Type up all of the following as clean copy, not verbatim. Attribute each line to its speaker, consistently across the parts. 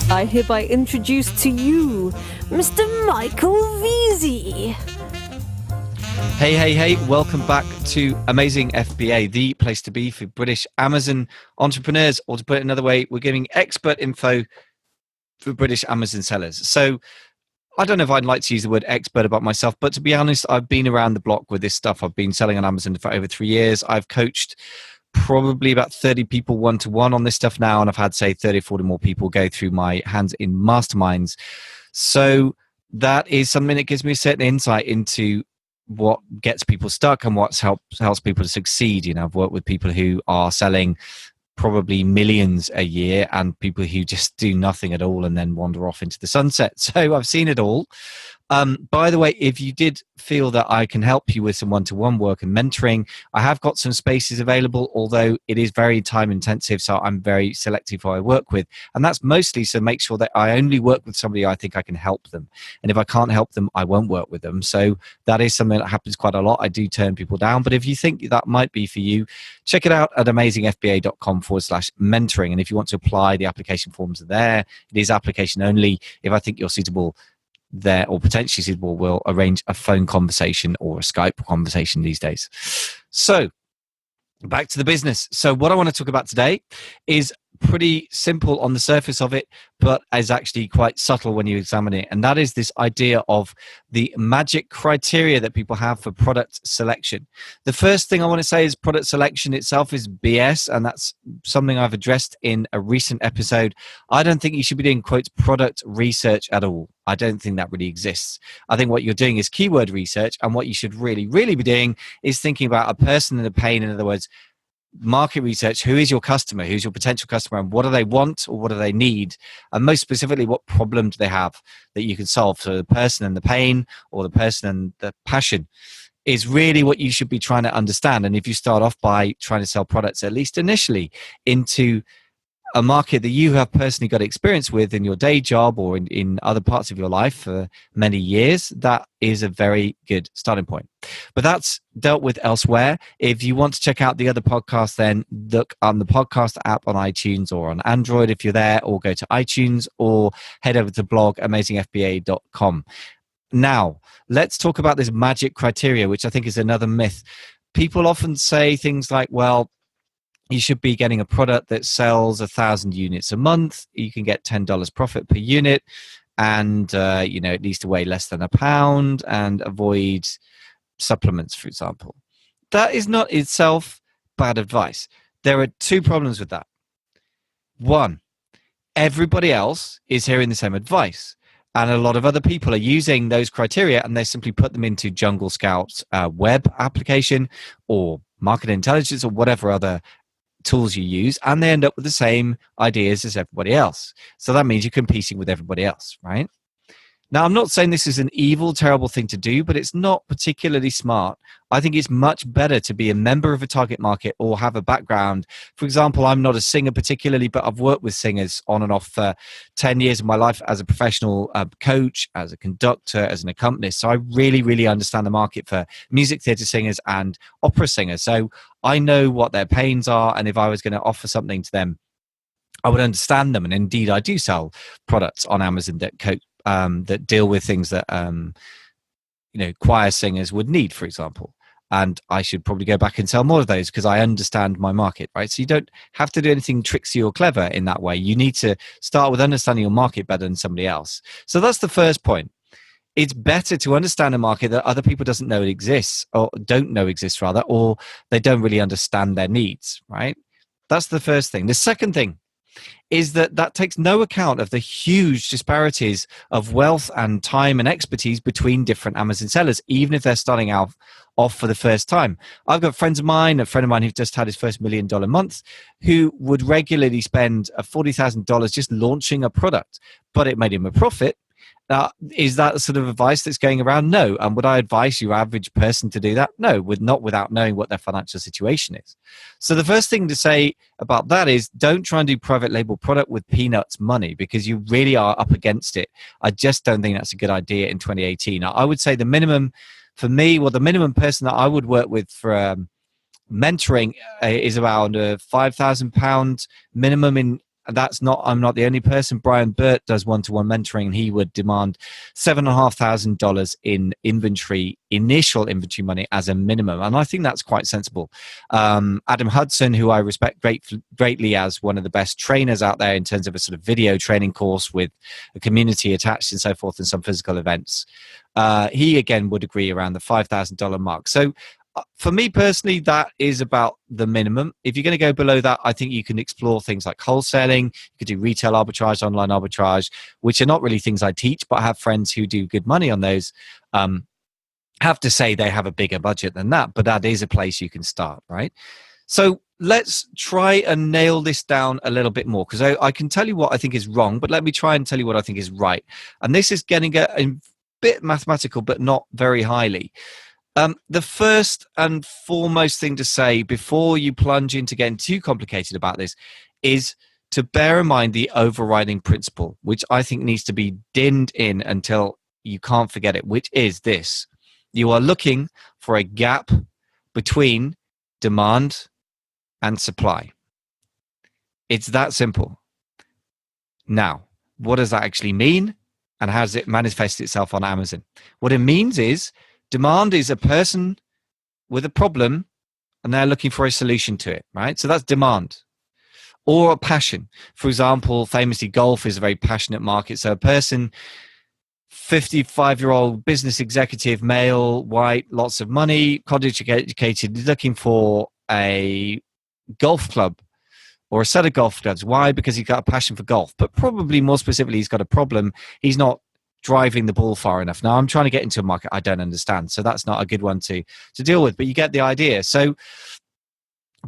Speaker 1: I hereby introduce to you Mr. Michael Veazey.
Speaker 2: Hey, welcome back to Amazing FBA, the place to be for British Amazon entrepreneurs, or to put it another way, we're giving expert info for British Amazon sellers. So I don't know if I'd like to use the word expert about myself, but to be honest, I've been around the block with this stuff. I've been selling on Amazon for over 3 years. I've coached probably about 30 people one-to-one on this stuff now, and I've had, say, 30 or 40 more people go through my hands-in masterminds. So that is something that gives me a certain insight into what gets people stuck and what helps people to succeed. You know, I've worked with people who are selling probably millions a year and people who just do nothing at all and then wander off into the sunset. So I've seen it all. By the way, if you did feel that I can help you with some one-to-one work and mentoring, I have got some spaces available, although it is very time intensive, so I'm very selective who I work with. And that's mostly to make sure that I only work with somebody I think I can help them. And if I can't help them, I won't work with them. So that is something that happens quite a lot. I do turn people down. But if you think that might be for you, check it out at amazingfba.com/mentoring. And if you want to apply, the application forms are there. It is application only. If I think you're suitable there or potentially suitable, we'll arrange a phone conversation or a Skype conversation these days. So back to the business. So what I want to talk about today is pretty simple on the surface of it, but is actually quite subtle when you examine it. And that is this idea of the magic criteria that people have for product selection. The first thing I want to say is product selection itself is BS, and that's something I've addressed in a recent episode. I don't think you should be doing, quotes, product research at all. I don't think that really exists. I think what you're doing is keyword research, and what you should really be doing is thinking about a person in a pain. In other words, market research. Who is your customer? Who's your potential customer? And what do they want or what do they need? And most specifically, what problem do they have that you can solve? So the person and the pain, or the person and the passion, is really what you should be trying to understand. And if you start off by trying to sell products, at least initially, into a market that you have personally got experience with in your day job or in other parts of your life for many years, that is a very good starting point. But that's dealt with elsewhere. If you want to check out the other podcasts, then look on the podcast app on iTunes or on Android if you're there, or go to iTunes, or head over to blog amazingfba.com. Now, let's talk about this magic criteria, which I think is another myth. People often say things like, well, you should be getting a product that sells 1,000 units a month. You can get $10 profit per unit, and it needs to weigh less than a pound, and avoid supplements, for example. That is not itself bad advice. There are two problems with that. One, everybody else is hearing the same advice, and a lot of other people are using those criteria, and they simply put them into Jungle Scout's web application or Market Intelligence or whatever other tools you use, and they end up with the same ideas as everybody else. So that means you're competing with everybody else, right? Now, I'm not saying this is an evil, terrible thing to do, but it's not particularly smart. I think it's much better to be a member of a target market or have a background. For example, I'm not a singer particularly, but I've worked with singers on and off for 10 years of my life as a professional coach, as a conductor, as an accompanist. So I really understand the market for music theatre singers and opera singers. So I know what their pains are, and if I was going to offer something to them, I would understand them. And indeed, I do sell products on Amazon that deal with things that choir singers would need, for example. And I should probably go back and sell more of those because I understand my market, right? So you don't have to do anything tricksy or clever in that way. You need to start with understanding your market better than somebody else. So that's the first point. It's better to understand a market that other people don't know exists, or they don't really understand their needs, right? That's the first thing. The second thing is that takes no account of the huge disparities of wealth and time and expertise between different Amazon sellers, even if they're starting out off for the first time. I've got a friend of mine who just had his first $1 million month, who would regularly spend $40,000 just launching a product, but it made him a profit. Now, is that the sort of advice that's going around? No. And would I advise your average person to do that? No, not without knowing what their financial situation is. So the first thing to say about that is don't try and do private label product with peanuts money, because you really are up against it. I just don't think that's a good idea in 2018. I would say the minimum for me, the minimum person that I would work with for mentoring is around a £5,000 minimum in I'm not the only person. Brian Burt does one-to-one mentoring, and he would demand $7,500 in initial inventory money as a minimum. And I think that's quite sensible. Adam Hudson, who I respect greatly as one of the best trainers out there in terms of a sort of video training course with a community attached and so forth, and some physical events, he again would agree around the $5,000 mark. So for me personally, that is about the minimum. If you're going to go below that, I think you can explore things like wholesaling. You could do retail arbitrage, online arbitrage, which are not really things I teach, but I have friends who do good money on those. Have to say they have a bigger budget than that, but that is a place you can start, right? So let's try and nail this down a little bit more, because I can tell you what I think is wrong, but let me try and tell you what I think is right. And this is getting a bit mathematical, but not very highly. The first and foremost thing to say before you plunge into getting too complicated about this is to bear in mind the overriding principle, which I think needs to be dinned in until you can't forget it, which is this. You are looking for a gap between demand and supply. It's that simple. Now, what does that actually mean? And how does it manifest itself on Amazon? What it means is demand is a person with a problem and they're looking for a solution to it, right? So that's demand. Or a passion. For example, famously, golf is a very passionate market. So a person, 55-year-old business executive, male, white, lots of money, college educated, looking for a golf club or a set of golf clubs. Why? Because he's got a passion for golf. But probably more specifically, he's got a problem. He's not driving the ball far enough. Now, I'm trying to get into a market I don't understand, so that's not a good one to deal with, but you get the idea. So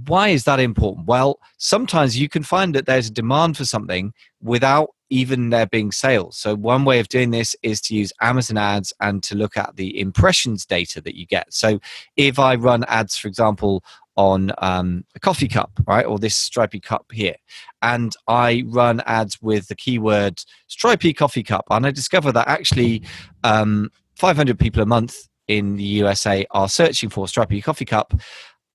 Speaker 2: why is that important? Well, sometimes you can find that there's a demand for something without even there being sales. So one way of doing this is to use Amazon ads and to look at the impressions data that you get. So if I run ads, for example, on a coffee cup, right, or this stripy cup here, and I run ads with the keyword stripy coffee cup, and I discover that actually 500 people a month in the USA are searching for stripy coffee cup,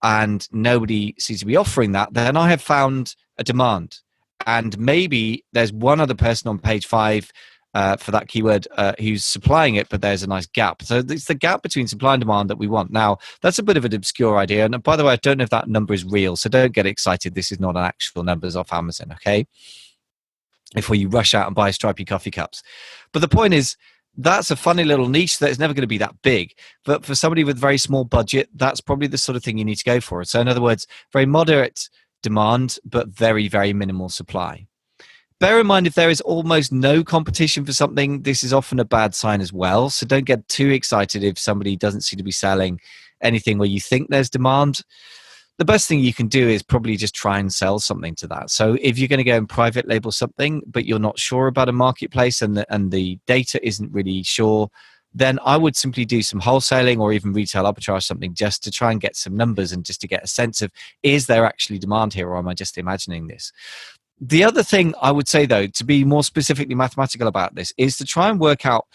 Speaker 2: and nobody seems to be offering that, then I have found a demand. And maybe there's one other person on page 5 for that keyword who's supplying it, but there's a nice gap. So it's the gap between supply and demand that we want. Now, that's a bit of an obscure idea. And by the way, I don't know if that number is real, so don't get excited. This is not an actual numbers off Amazon, okay? Before you rush out and buy stripy coffee cups. But the point is, that's a funny little niche that is never going to be that big. But for somebody with very small budget, that's probably the sort of thing you need to go for. So in other words, very moderate demand, but very, very minimal supply. Bear in mind, if there is almost no competition for something, this is often a bad sign as well. So don't get too excited if somebody doesn't seem to be selling anything where you think there's demand. The best thing you can do is probably just try and sell something to that. So if you're going to go and private label something, but you're not sure about a marketplace and the data isn't really sure, then I would simply do some wholesaling or even retail arbitrage something just to try and get some numbers and just to get a sense of, is there actually demand here or am I just imagining this? The other thing I would say, though, to be more specifically mathematical about this, is to try and work out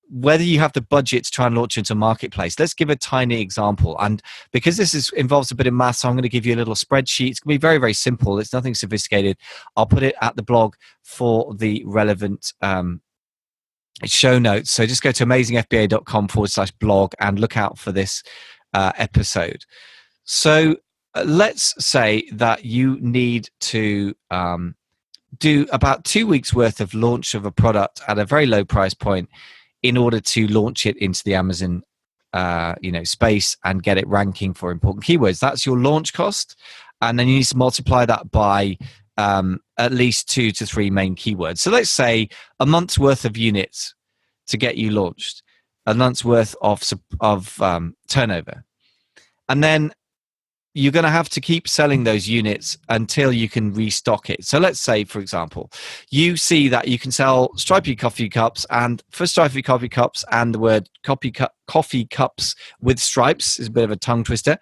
Speaker 2: whether you have the budget to try and launch into a marketplace. Let's give a tiny example. And because this involves a bit of math, so I'm going to give you a little spreadsheet. It's going to be very, very simple. It's nothing sophisticated. I'll put it at the blog for the relevant show notes. So just go to amazingfba.com/blog and look out for this episode. So let's say that you need to do about 2 weeks worth of launch of a product at a very low price point in order to launch it into the Amazon space and get it ranking for important keywords. That's your launch cost. And then you need to multiply that by at least 2 to 3 main keywords. So let's say a month's worth of units to get you launched, a month's worth of turnover. And then you're going to have to keep selling those units until you can restock it. So let's say, for example, you see that you can sell stripy coffee cups, and for stripy coffee cups and the word coffee cups with stripes is a bit of a tongue twister.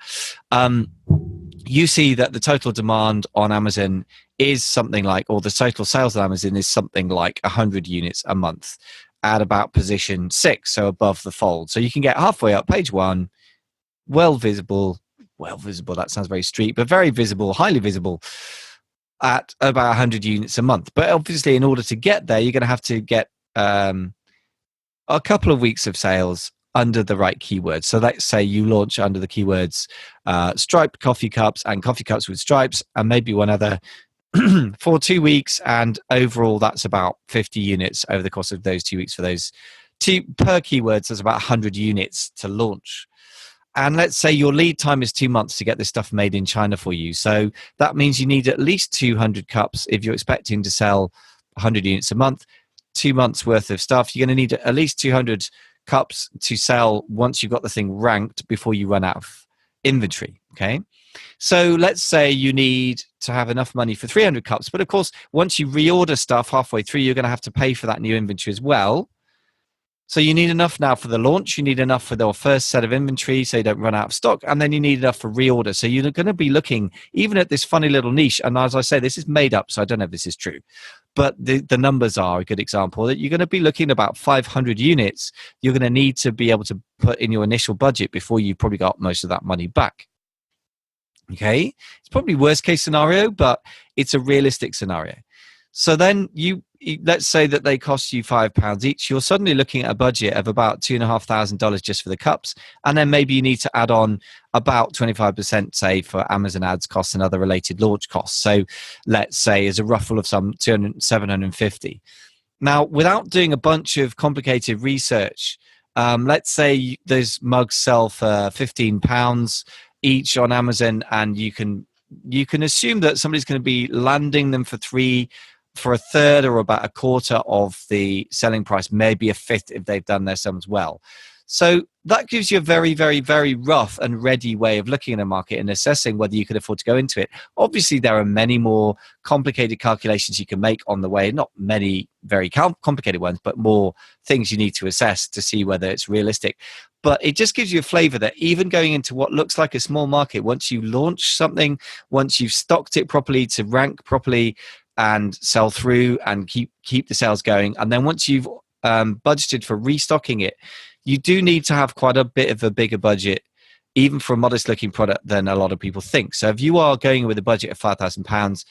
Speaker 2: You see that the total demand on Amazon is something like, or the total sales on Amazon is something like 100 units a month at about position 6, so above the fold. So you can get halfway up page 1, well visible, that sounds very street, but very visible, highly visible. at about 100 units a month. But obviously, in order to get there, you're going to have to get a couple of weeks of sales under the right keywords. So let's say you launch under the keywords striped coffee cups and coffee cups with stripes and maybe one other for 2 weeks. And overall, that's about 50 units over the course of those 2 weeks for those two per keywords. There's about 100 units to launch. And let's say your lead time is 2 months to get this stuff made in China for you. So that means you need at least 200 cups if you're expecting to sell 100 units a month. 2 months worth of stuff. You're going to need at least 200 cups to sell once you've got the thing ranked before you run out of inventory. Okay. So let's say you need to have enough money for 300 cups. But of course, once you reorder stuff halfway through, you're going to have to pay for that new inventory as well. So you need enough now for the launch. You need enough for the first set of inventory so you don't run out of stock. And then you need enough for reorder. So you're going to be looking even at this funny little niche. And as I say, this is made up, so I don't know if this is true. But the numbers are a good example that you're going to be looking at about 500 units you're going to need to be able to put in your initial budget before you've probably got most of that money back. Okay? It's probably worst case scenario, but it's a realistic scenario. So then let's say that they cost you £5 each. You're suddenly looking at a budget of about $2,500 just for the cups. And then maybe you need to add on about 25%, say, for Amazon ads costs and other related launch costs. So let's say as a rough rule of sum, 750. Now, without doing a bunch of complicated research, let's say those mugs sell for £15 each on Amazon, and you can assume that somebody's going to be landing them for a third or about a quarter of the selling price, maybe a fifth if they've done their sums well. So that gives you a very, very, very rough and ready way of looking at a market and assessing whether you could afford to go into it. Obviously, there are many more complicated calculations you can make on the way, not many very complicated ones, but more things you need to assess to see whether it's realistic. But it just gives you a flavor that even going into what looks like a small market, once you launch something, once you've stocked it properly to rank properly and sell through and keep the sales going, and then once you've budgeted for restocking it, you do need to have quite a bit of a bigger budget, even for a modest looking product, than a lot of people think. So if you are going with a budget of £5,000,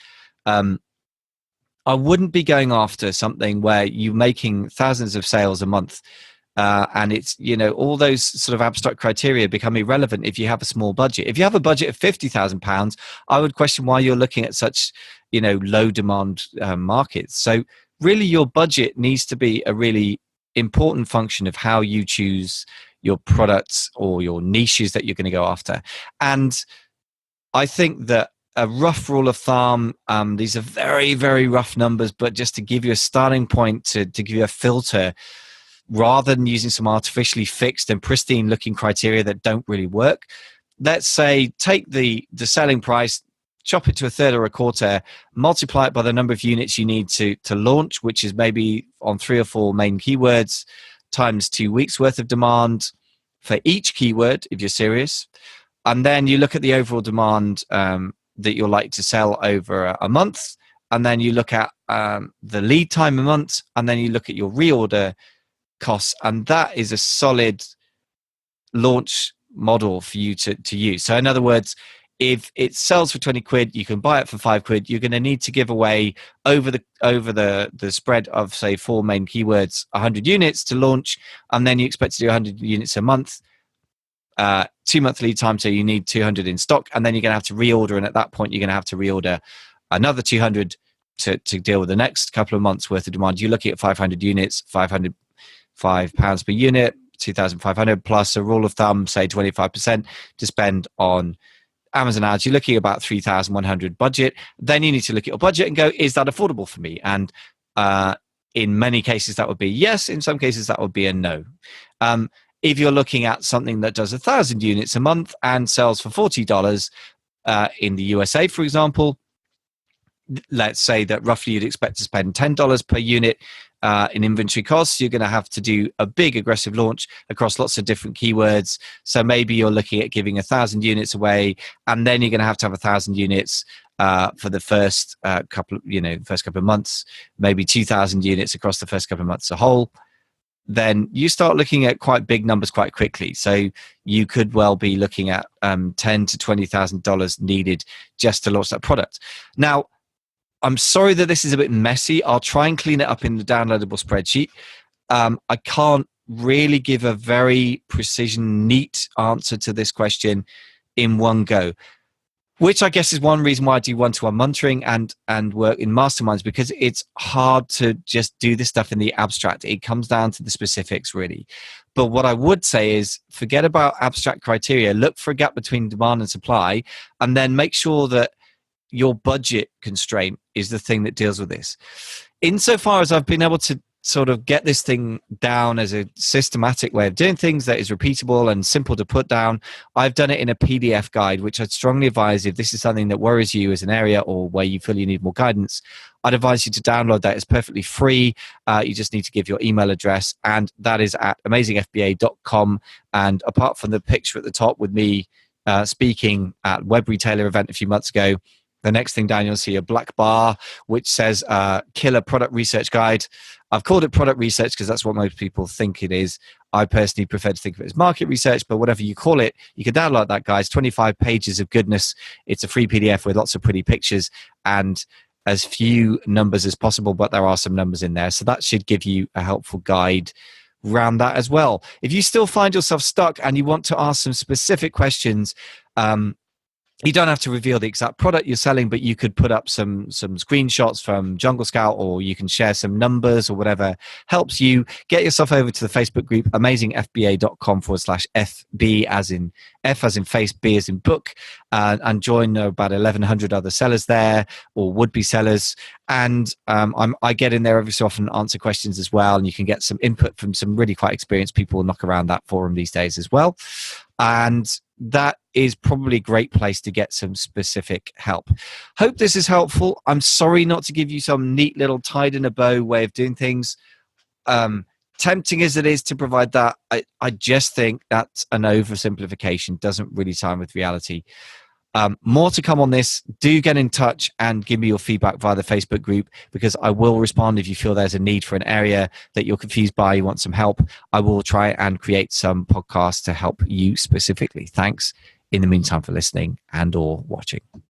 Speaker 2: I wouldn't be going after something where you're making thousands of sales a month. And it's, all those sort of abstract criteria become irrelevant if you have a small budget. If you have a budget of £50,000, I would question why you're looking at such, low demand markets. So really your budget needs to be a really important function of how you choose your products or your niches that you're going to go after. And I think that a rough rule of thumb, these are very, very rough numbers, but just to give you a starting point, to give you a filter, rather than using some artificially fixed and pristine looking criteria that don't really work. Let's say take the selling price, chop it to a third or a quarter, multiply it by the number of units you need to launch, which is maybe on 3 or 4 main keywords, times 2 weeks worth of demand for each keyword, if you're serious. And then you look at the overall demand that you're likely to sell over a month. And then you look at the lead time a month. And then you look at your reorder costs. And that is a solid launch model for you to use. So in other words, if it sells for 20 quid, you can buy it for 5 quid. You're going to need to give away over the spread of, say, 4 main keywords, 100 units to launch. And then you expect to do 100 units a month, 2 month lead time. So you need 200 in stock. And then you're going to have to reorder. And at that point, you're going to have to reorder another 200 to deal with the next couple of months worth of demand. You're looking at 500 units, £500 per unit, 2,500 plus a rule of thumb, say 25% to spend on Amazon ads. You're looking at about 3,100 budget. Then you need to look at your budget and go, is that affordable for me? And in many cases, that would be yes. In some cases, that would be a no. If you're looking at something that does 1,000 units a month and sells for $40 in the USA, for example, let's say that roughly you'd expect to spend $10 per unit in inventory costs. You're going to have to do a big aggressive launch across lots of different keywords. So maybe you're looking at giving 1,000 units away, and then you're going to have 1,000 units for the first couple of months, maybe 2,000 units across the first couple of months as a whole. Then you start looking at quite big numbers quite quickly. So you could well be looking at $10,000 to $20,000 needed just to launch that product. Now, I'm sorry that this is a bit messy. I'll try and clean it up in the downloadable spreadsheet. I can't really give a very precision, neat answer to this question in one go, which I guess is one reason why I do one-to-one mentoring and work in masterminds, because it's hard to just do this stuff in the abstract. It comes down to the specifics, really. But what I would say is forget about abstract criteria. Look for a gap between demand and supply, and then make sure that your budget constraint is the thing that deals with this. Insofar as I've been able to sort of get this thing down as a systematic way of doing things that is repeatable and simple to put down, I've done it in a PDF guide, which I'd strongly advise, if this is something that worries you as an area or where you feel you need more guidance, I'd advise you to download that. It's perfectly free. You just need to give your email address, and that is at amazingfba.com. And apart from the picture at the top with me speaking at Web Retailer event a few months ago, the next thing down, you'll see a black bar which says Killer Product Research Guide. I've called it product research because that's what most people think it is. I personally prefer to think of it as market research, but whatever you call it, you can download that, guys. 25 pages of goodness. It's a free PDF with lots of pretty pictures and as few numbers as possible, but there are some numbers in there. So that should give you a helpful guide around that as well. If you still find yourself stuck and you want to ask some specific questions, you don't have to reveal the exact product you're selling, but you could put up some screenshots from Jungle Scout, or you can share some numbers or whatever helps you. Get yourself over to the Facebook group, amazingfba.com/FB, as in F as in face, B as in book, and join about 1,100 other sellers there, or would-be sellers. And I get in there every so often, answer questions as well, and you can get some input from some really quite experienced people knock around that forum these days as well. And that is probably a great place to get some specific help. Hope this is helpful. I'm sorry not to give you some neat little tied in a bow way of doing things. Tempting as it is to provide that, I just think that's an oversimplification, doesn't really time with reality. More to come on this. Do get in touch and give me your feedback via the Facebook group, because I will respond if you feel there's a need for an area that you're confused by, you want some help. I will try and create some podcasts to help you specifically. Thanks in the meantime for listening and or watching.